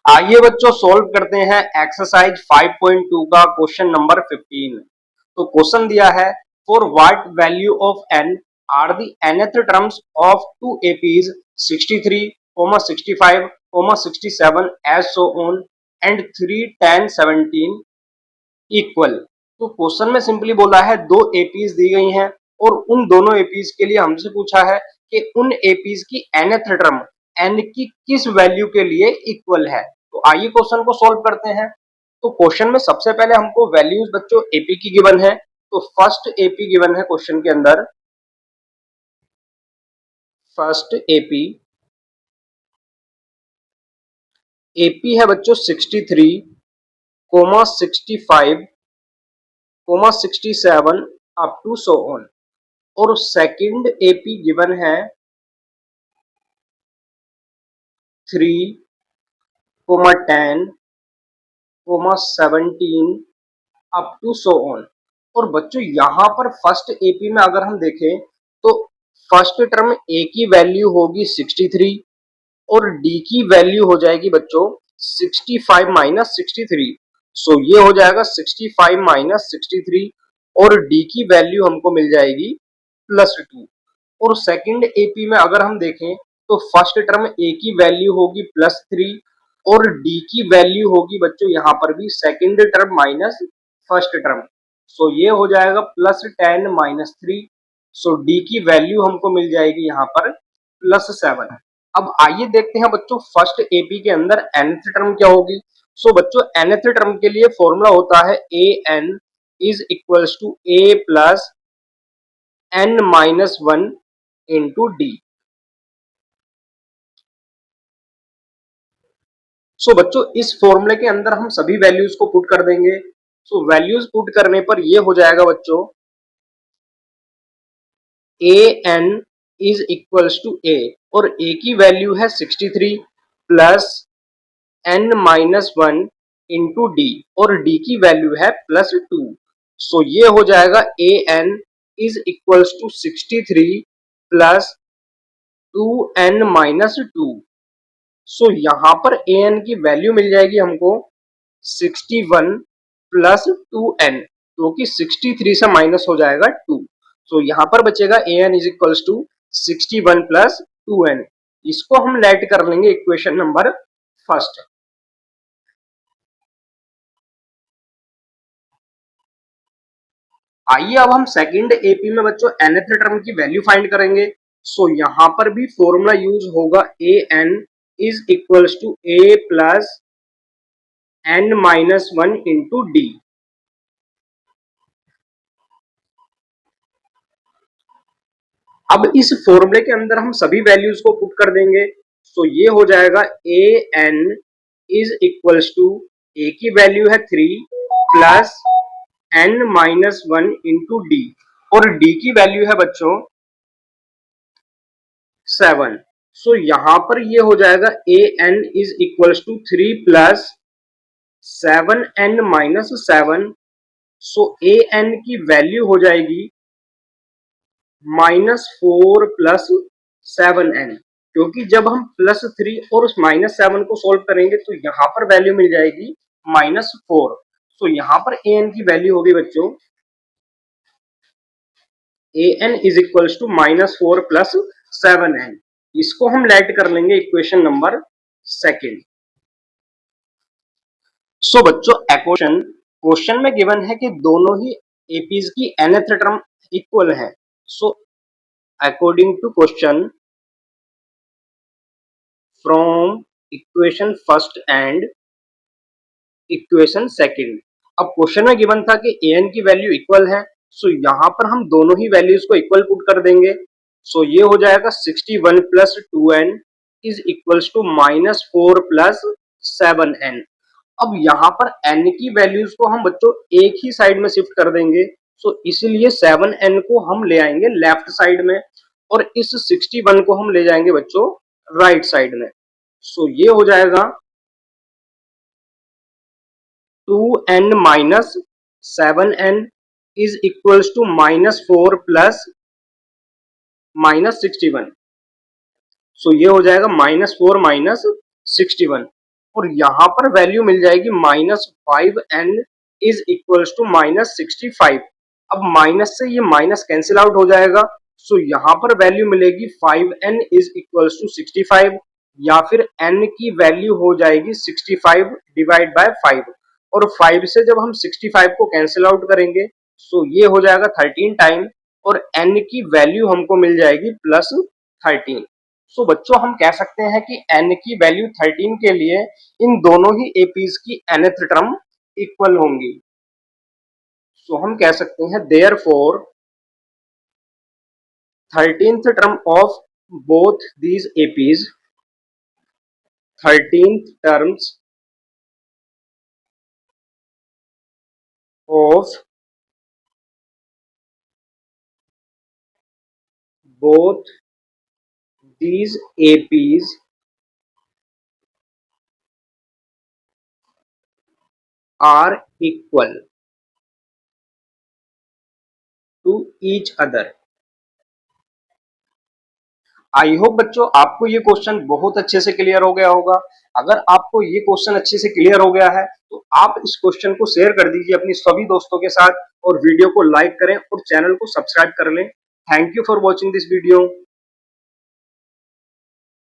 आइए बच्चों सोल्व करते हैं एक्सरसाइज 5.2 का क्वेश्चन नंबर 15। तो क्वेश्चन दिया है for what value of n are the nth terms of two APs 63, 65, 67 as so on and 3, 10, 17 equal. तो क्वेश्चन में सिंपली बोला है दो एपीज दी गई हैं और उन दोनों एपीज के लिए हमसे पूछा है कि उन एपीज की nth टर्म n की किस वैल्यू के लिए इक्वल है। तो आइए क्वेश्चन को सॉल्व करते हैं। तो क्वेश्चन में सबसे पहले हमको वैल्यूज बच्चों एपी की गिवन है। तो फर्स्ट एपी गिवन है क्वेश्चन के अंदर, फर्स्ट एपी एपी है बच्चों 63, 65, 67 अप टू सो ऑन। और सेकंड एपी गिवन है 3, 10, 17 अप टू सो ऑन। और बच्चों यहां पर फर्स्ट एपी में अगर हम देखें तो फर्स्ट टर्म ए की वैल्यू होगी 63 और डी की वैल्यू हो जाएगी बच्चों 65 माइनस 63। सो ये हो जाएगा 65 माइनस 63 और डी की वैल्यू हमको मिल जाएगी +2। और सेकंड एपी में अगर हम देखें तो फर्स्ट टर्म ए की वैल्यू होगी +3 और डी की वैल्यू होगी बच्चों यहाँ पर भी second term minus first term. So ये हो जाएगा +10 -3। सो डी की वैल्यू हमको मिल जाएगी यहाँ पर +7। अब आइए देखते हैं बच्चों फर्स्ट एपी के अंदर nth टर्म क्या होगी। सो बच्चों nth टर्म के लिए फॉर्मूला होता है A N is equals to A plus n-1 into D. So बच्चों इस फॉर्मूले के अंदर हम सभी वैल्यूज को पुट कर देंगे। सो वैल्यूज पुट करने पर ये हो जाएगा बच्चों A N is equals to A और ए की वैल्यू है 63 प्लस n-1 इंटू डी और डी की वैल्यू है +2। सो ये हो जाएगा A N is equals to 63 plus 2n-2। So यहां पर ए एन की वैल्यू मिल जाएगी हमको 61 प्लस 2n, क्योंकि 63 से माइनस हो जाएगा 2। सो यहां पर बचेगा A N is equals to 61 plus 2n। इसको हम लेट कर लेंगे इक्वेशन नंबर फर्स्ट। आइए अब हम सेकंड एपी में बच्चों nth टर्म की वैल्यू फाइंड करेंगे। सो यहां पर भी फॉर्मूला यूज होगा A N is equals to A plus n-1 into D. अब इस फॉर्मूले के अंदर हम सभी वैल्यूज को पुट कर देंगे। सो ये हो जाएगा A N is equals to A की वैल्यू है 3 प्लस n-1 इंटू डी और डी की वैल्यू है बच्चों 7। सो यहां पर ये हो जाएगा A N is equals to 3 plus 7n-7। So A N की वैल्यू हो जाएगी -4 प्लस 7n, क्योंकि जब हम +3 और -7 को सोल्व करेंगे तो यहां पर वैल्यू मिल जाएगी -4। तो यहां पर ए एन की वैल्यू होगी बच्चों A N is equals to -4 plus 7n। इसको हम लेट कर लेंगे इक्वेशन नंबर सेकेंड। सो बच्चों क्वेश्चन में गिवन है कि दोनों ही एपीज की nth टर्म इक्वल है। So according to question from equation first and equation second. अब क्वेश्चन में गिवन था कि ए एन की वैल्यू इक्वल है। सो यहां पर हम दोनों ही वैल्यूज को इक्वल पुट कर देंगे। सो ये हो जाएगा 61 plus 2n is equals to -4 plus 7n। अब यहाँ पर n की वैल्यूज को हम बच्चों एक ही साइड में शिफ्ट कर देंगे। सो इसलिए 7n को हम ले आएंगे लेफ्ट साइड में और इस 61 को हम ले जाएंगे बच्चों राइट साइड में। सो ये हो जाएगा 2n minus 7n is equals to -4 plus -61। So ये हो जाएगा -4 माइनस 61 और यहाँ पर वैल्यू मिल जाएगी -5n इज इक्वल्स टू -65। अब माइनस से ये माइनस कैंसिल आउट हो जाएगा, सो यहाँ पर वैल्यू मिलेगी 5n इज इक्वल्स टू 65, या फिर n की वैल्यू हो जाएगी 65 डिवाइड बाय 5, और 5 से जब हम 65 को कैंसिल आउट करेंगे सो ये हो जाएगा 13 टाइम, और n की वैल्यू हमको मिल जाएगी +13। सो बच्चों हम कह सकते हैं कि n की वैल्यू 13 के लिए इन दोनों ही एपीज की nth टर्म इक्वल होंगी। सो हम कह सकते हैं therefore 13th term of both these APs, 13th terms of both these APs are equal to each other। I hope बच्चों आपको ये क्वेश्चन बहुत अच्छे से क्लियर हो गया होगा। अगर आपको ये क्वेश्चन अच्छे से क्लियर हो गया है तो आप इस क्वेश्चन को शेयर कर दीजिए अपनी सभी दोस्तों के साथ, और वीडियो को लाइक करें और चैनल को सब्सक्राइब कर लें। Thank you for watching this video.